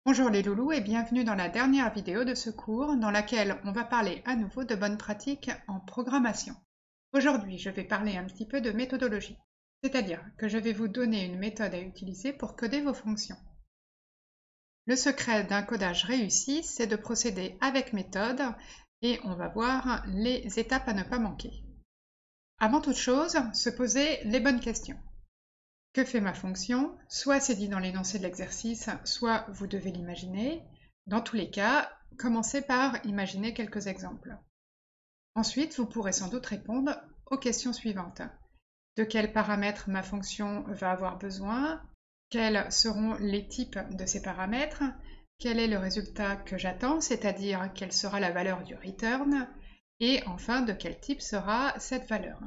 Bonjour les loulous et bienvenue dans la dernière vidéo de ce cours dans laquelle on va parler à nouveau de bonnes pratiques en programmation. Aujourd'hui, je vais parler un petit peu de méthodologie, c'est-à-dire que je vais vous donner une méthode à utiliser pour coder vos fonctions. Le secret d'un codage réussi, c'est de procéder avec méthode et on va voir les étapes à ne pas manquer. Avant toute chose, se poser les bonnes questions. Que fait ma fonction? Soit c'est dit dans l'énoncé de l'exercice, soit vous devez l'imaginer. Dans tous les cas, commencez par imaginer quelques exemples. Ensuite, vous pourrez sans doute répondre aux questions suivantes. De quels paramètres ma fonction va avoir besoin? Quels seront les types de ces paramètres? Quel est le résultat que j'attends, c'est-à-dire quelle sera la valeur du return? Et enfin, de quel type sera cette valeur?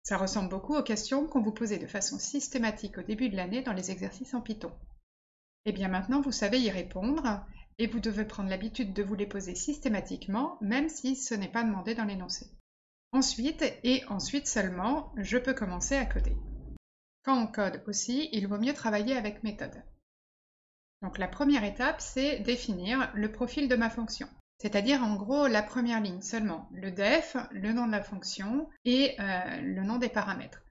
Ça ressemble beaucoup aux questions qu'on vous posait de façon systématique au début de l'année dans les exercices en Python. Et bien maintenant, vous savez y répondre, et vous devez prendre l'habitude de vous les poser systématiquement, même si ce n'est pas demandé dans l'énoncé. Ensuite, et ensuite seulement, je peux commencer à coder. Quand on code aussi, il vaut mieux travailler avec méthode. Donc la première étape, c'est définir le profil de ma fonction. C'est-à-dire en gros la première ligne seulement, le def, le nom de la fonction et le nom des paramètres.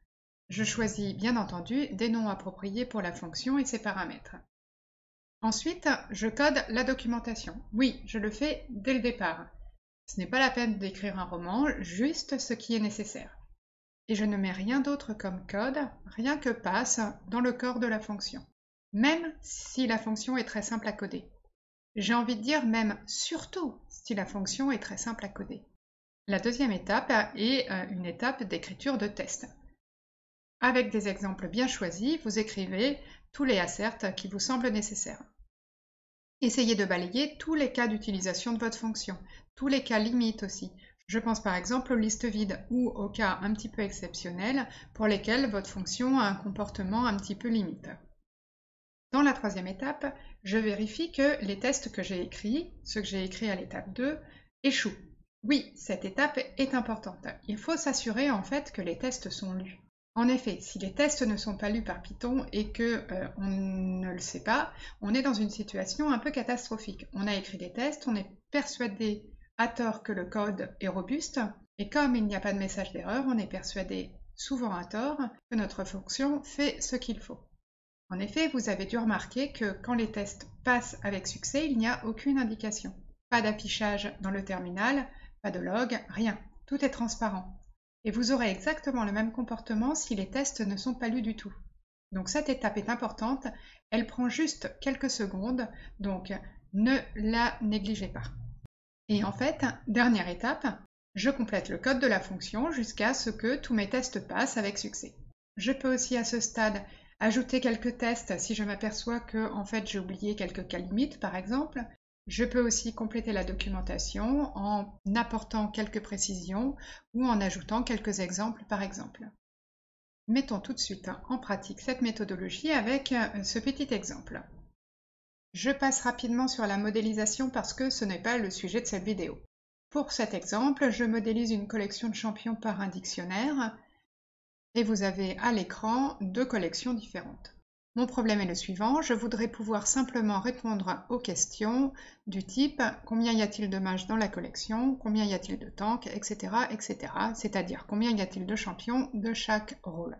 Je choisis bien entendu des noms appropriés pour la fonction et ses paramètres. Ensuite, je code la documentation. Oui, je le fais dès le départ. Ce n'est pas la peine d'écrire un roman, juste ce qui est nécessaire. Et je ne mets rien d'autre comme code, rien que passe dans le corps de la fonction. Même si la fonction est très simple à coder. J'ai envie de dire même surtout si la fonction est très simple à coder. La deuxième étape est une étape d'écriture de test. Avec des exemples bien choisis, vous écrivez tous les asserts qui vous semblent nécessaires. Essayez de balayer tous les cas d'utilisation de votre fonction, tous les cas limites aussi. Je pense par exemple aux listes vides ou aux cas un petit peu exceptionnels pour lesquels votre fonction a un comportement un petit peu limite. Dans la troisième étape, je vérifie que les tests que j'ai écrits, ceux que j'ai écrits à l'étape 2, échouent. Oui, cette étape est importante. Il faut s'assurer en fait que les tests sont lus. En effet, si les tests ne sont pas lus par Python et que on ne le sait pas, on est dans une situation un peu catastrophique. On a écrit des tests, on est persuadé à tort que le code est robuste, et comme il n'y a pas de message d'erreur, on est persuadé souvent à tort que notre fonction fait ce qu'il faut. En effet, vous avez dû remarquer que quand les tests passent avec succès, il n'y a aucune indication. Pas d'affichage dans le terminal, pas de log, rien. Tout est transparent. Et vous aurez exactement le même comportement si les tests ne sont pas lus du tout. Donc cette étape est importante, elle prend juste quelques secondes, donc ne la négligez pas. Et en fait, dernière étape, je complète le code de la fonction jusqu'à ce que tous mes tests passent avec succès. Je peux aussi à ce stade ajouter quelques tests si je m'aperçois que en fait j'ai oublié quelques cas limites par exemple. Je peux aussi compléter la documentation en apportant quelques précisions ou en ajoutant quelques exemples par exemple. Mettons tout de suite en pratique cette méthodologie avec ce petit exemple. Je passe rapidement sur la modélisation parce que ce n'est pas le sujet de cette vidéo. Pour cet exemple, je modélise une collection de champions par un dictionnaire et vous avez à l'écran deux collections différentes. Mon problème est le suivant, je voudrais pouvoir simplement répondre aux questions du type combien y a-t-il de mages dans la collection, combien y a-t-il de tanks, etc. etc. c'est-à-dire combien y a-t-il de champions de chaque rôle.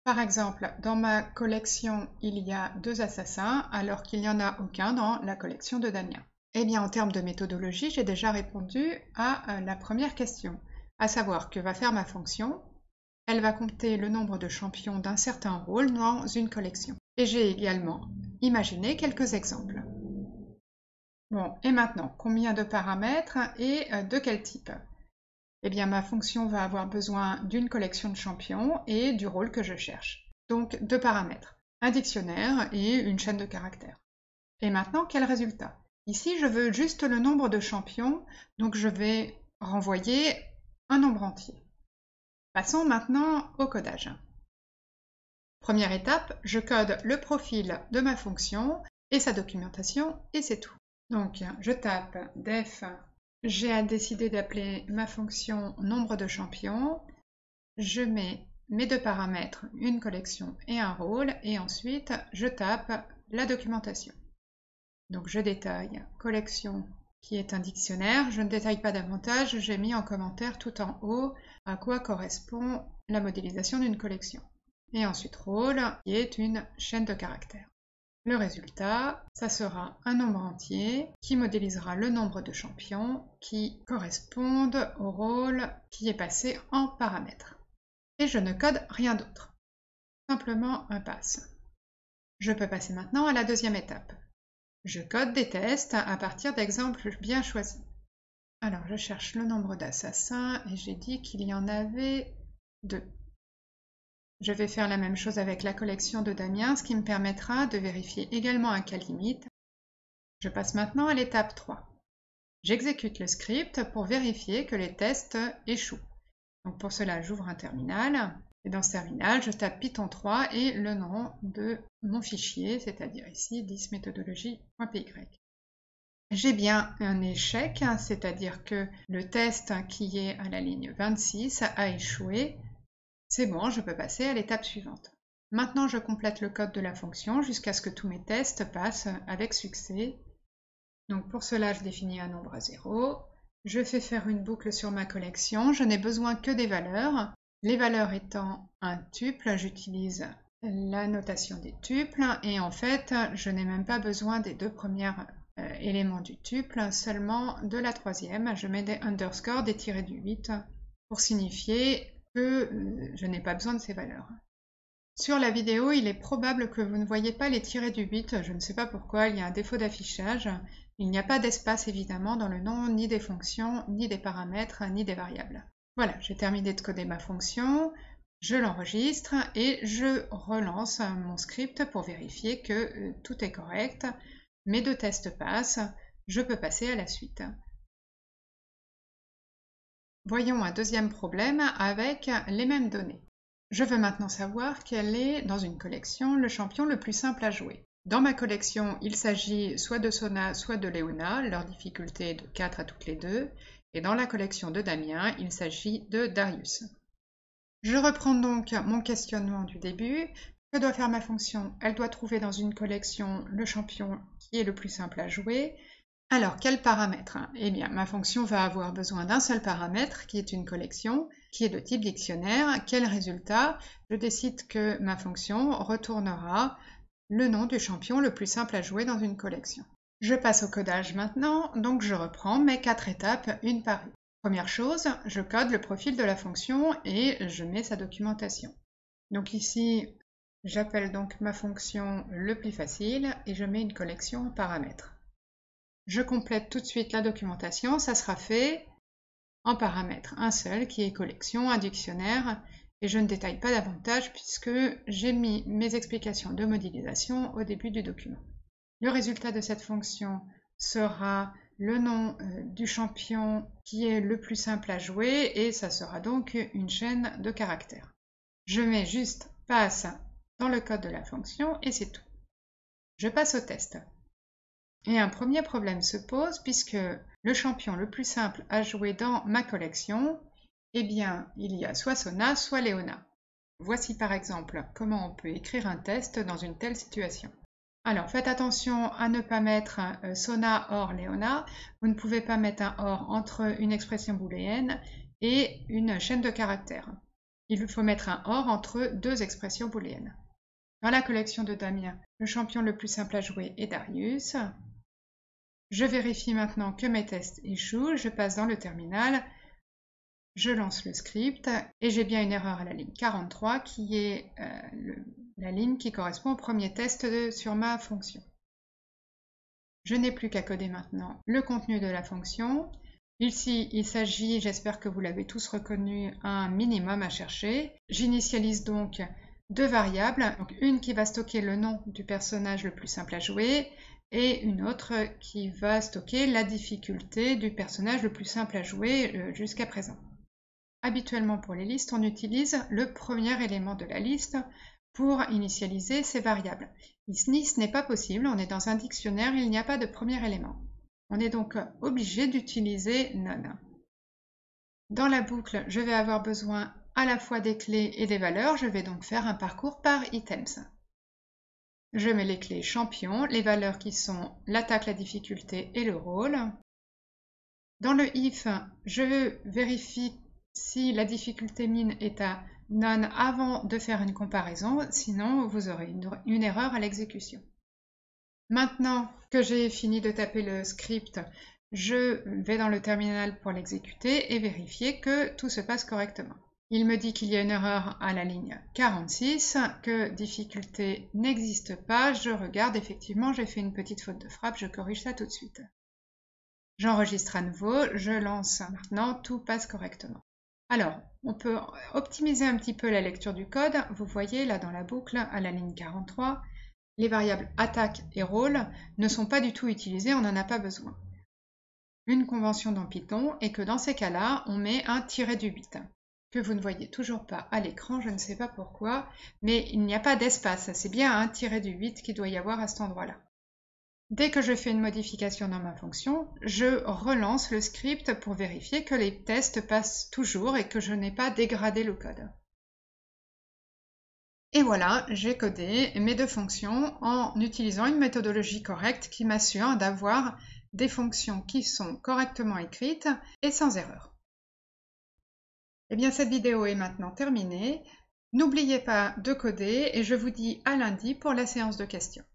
Par exemple, dans ma collection, il y a 2 assassins, alors qu'il n'y en a aucun dans la collection de Damien. Eh bien, en termes de méthodologie, j'ai déjà répondu à la première question, à savoir que va faire ma fonction. Elle va compter le nombre de champions d'un certain rôle dans une collection. Et j'ai également imaginé quelques exemples. Bon, et maintenant, combien de paramètres et de quel type? Eh bien, ma fonction va avoir besoin d'une collection de champions et du rôle que je cherche. Donc, 2 paramètres, un dictionnaire et une chaîne de caractères. Et maintenant, quel résultat? Ici, je veux juste le nombre de champions, donc je vais renvoyer un nombre entier. Passons maintenant au codage. Première étape, je code le profil de ma fonction et sa documentation et c'est tout. Donc, je tape def. J'ai décidé d'appeler ma fonction nombre de champions. Je mets mes 2 paramètres, une collection et un rôle, et ensuite je tape la documentation. Donc je détaille collection qui est un dictionnaire. Je ne détaille pas davantage, j'ai mis en commentaire tout en haut à quoi correspond la modélisation d'une collection. Et ensuite rôle, qui est une chaîne de caractères. Le résultat, ça sera un nombre entier qui modélisera le nombre de champions qui correspondent au rôle qui est passé en paramètres. Et je ne code rien d'autre, simplement un pass. Je peux passer maintenant à la deuxième étape. Je code des tests à partir d'exemples bien choisis. Alors je cherche le nombre d'assassins et j'ai dit qu'il y en avait 2. Je vais faire la même chose avec la collection de Damien, ce qui me permettra de vérifier également un cas limite. Je passe maintenant à l'étape 3. J'exécute le script pour vérifier que les tests échouent. Donc pour cela, j'ouvre un terminal. Et dans ce terminal, je tape Python 3 et le nom de mon fichier, c'est-à-dire ici 10methodologie.py. J'ai bien un échec, c'est-à-dire que le test qui est à la ligne 26 a échoué. C'est bon, je peux passer à l'étape suivante. Maintenant, je complète le code de la fonction jusqu'à ce que tous mes tests passent avec succès. Donc pour cela, je définis un nombre à 0. Je fais faire une boucle sur ma collection. Je n'ai besoin que des valeurs. Les valeurs étant un tuple, j'utilise la notation des tuples. Et en fait, je n'ai même pas besoin des 2 premiers éléments du tuple, seulement de la troisième. Je mets des underscores, des tirets du 8 pour signifier que je n'ai pas besoin de ces valeurs. Sur la vidéo, il est probable que vous ne voyez pas les tirets du 8, je ne sais pas pourquoi, il y a un défaut d'affichage. Il n'y a pas d'espace évidemment dans le nom ni des fonctions, ni des paramètres, ni des variables. Voilà, j'ai terminé de coder ma fonction, je l'enregistre et je relance mon script pour vérifier que tout est correct. Mes 2 tests passent, je peux passer à la suite. Voyons un deuxième problème avec les mêmes données. Je veux maintenant savoir quel est, dans une collection, le champion le plus simple à jouer. Dans ma collection, il s'agit soit de Sona, soit de Léona, leur difficulté est de 4 à toutes les deux, et dans la collection de Damien, il s'agit de Darius. Je reprends donc mon questionnement du début. Que doit faire ma fonction? Elle doit trouver dans une collection le champion qui est le plus simple à jouer. Alors, quel paramètre? Eh bien, ma fonction va avoir besoin d'un seul paramètre, qui est une collection, qui est de type dictionnaire. Quel résultat? Je décide que ma fonction retournera le nom du champion le plus simple à jouer dans une collection. Je passe au codage maintenant, donc je reprends mes 4 étapes, une par une. Première chose, je code le profil de la fonction et je mets sa documentation. Donc ici, j'appelle donc ma fonction le plus facile et je mets une collection en paramètres. Je complète tout de suite la documentation, ça sera fait en paramètre un seul qui est collection, un dictionnaire, et je ne détaille pas davantage puisque j'ai mis mes explications de modélisation au début du document. Le résultat de cette fonction sera le nom du champion qui est le plus simple à jouer et ça sera donc une chaîne de caractères. Je mets juste pass dans le code de la fonction et c'est tout. Je passe au test. Et un premier problème se pose puisque le champion le plus simple à jouer dans ma collection, eh bien, il y a soit Sona, soit Léona. Voici par exemple comment on peut écrire un test dans une telle situation. Alors, faites attention à ne pas mettre Sona or Léona. Vous ne pouvez pas mettre un or entre une expression booléenne et une chaîne de caractères. Il faut mettre un or entre 2 expressions booléennes. Dans la collection de Damien, le champion le plus simple à jouer est Darius. Je vérifie maintenant que mes tests échouent, je passe dans le terminal, je lance le script et j'ai bien une erreur à la ligne 43 qui est la ligne qui correspond au premier test sur ma fonction. Je n'ai plus qu'à coder maintenant le contenu de la fonction. Ici, il s'agit, j'espère que vous l'avez tous reconnu, un minimum à chercher. J'initialise donc 2 variables, donc une qui va stocker le nom du personnage le plus simple à jouer, et une autre qui va stocker la difficulté du personnage le plus simple à jouer jusqu'à présent. Habituellement pour les listes, on utilise le premier élément de la liste pour initialiser ces variables. Ici, ce n'est pas possible, on est dans un dictionnaire, il n'y a pas de premier élément. On est donc obligé d'utiliser none. Dans la boucle, je vais avoir besoin à la fois des clés et des valeurs, je vais donc faire un parcours par items. Je mets les clés champion, les valeurs qui sont l'attaque, la difficulté et le rôle. Dans le if, je vérifie si la difficulté mine est à none avant de faire une comparaison, sinon vous aurez une erreur à l'exécution. Maintenant que j'ai fini de taper le script, je vais dans le terminal pour l'exécuter et vérifier que tout se passe correctement. Il me dit qu'il y a une erreur à la ligne 46, que difficulté n'existe pas. Je regarde, effectivement, j'ai fait une petite faute de frappe, je corrige ça tout de suite. J'enregistre à nouveau, je lance maintenant, tout passe correctement. Alors, on peut optimiser un petit peu la lecture du code. Vous voyez là dans la boucle, à la ligne 43, les variables attaque et rôle ne sont pas du tout utilisées, on n'en a pas besoin. Une convention dans Python est que dans ces cas-là, on met un tiret du 8, que vous ne voyez toujours pas à l'écran, je ne sais pas pourquoi, mais il n'y a pas d'espace, c'est bien un tiret du 8 qu'il doit y avoir à cet endroit-là. Dès que je fais une modification dans ma fonction, je relance le script pour vérifier que les tests passent toujours et que je n'ai pas dégradé le code. Et voilà, j'ai codé mes deux fonctions en utilisant une méthodologie correcte qui m'assure d'avoir des fonctions qui sont correctement écrites et sans erreur. Eh bien, cette vidéo est maintenant terminée. N'oubliez pas de coder et je vous dis à lundi pour la séance de questions.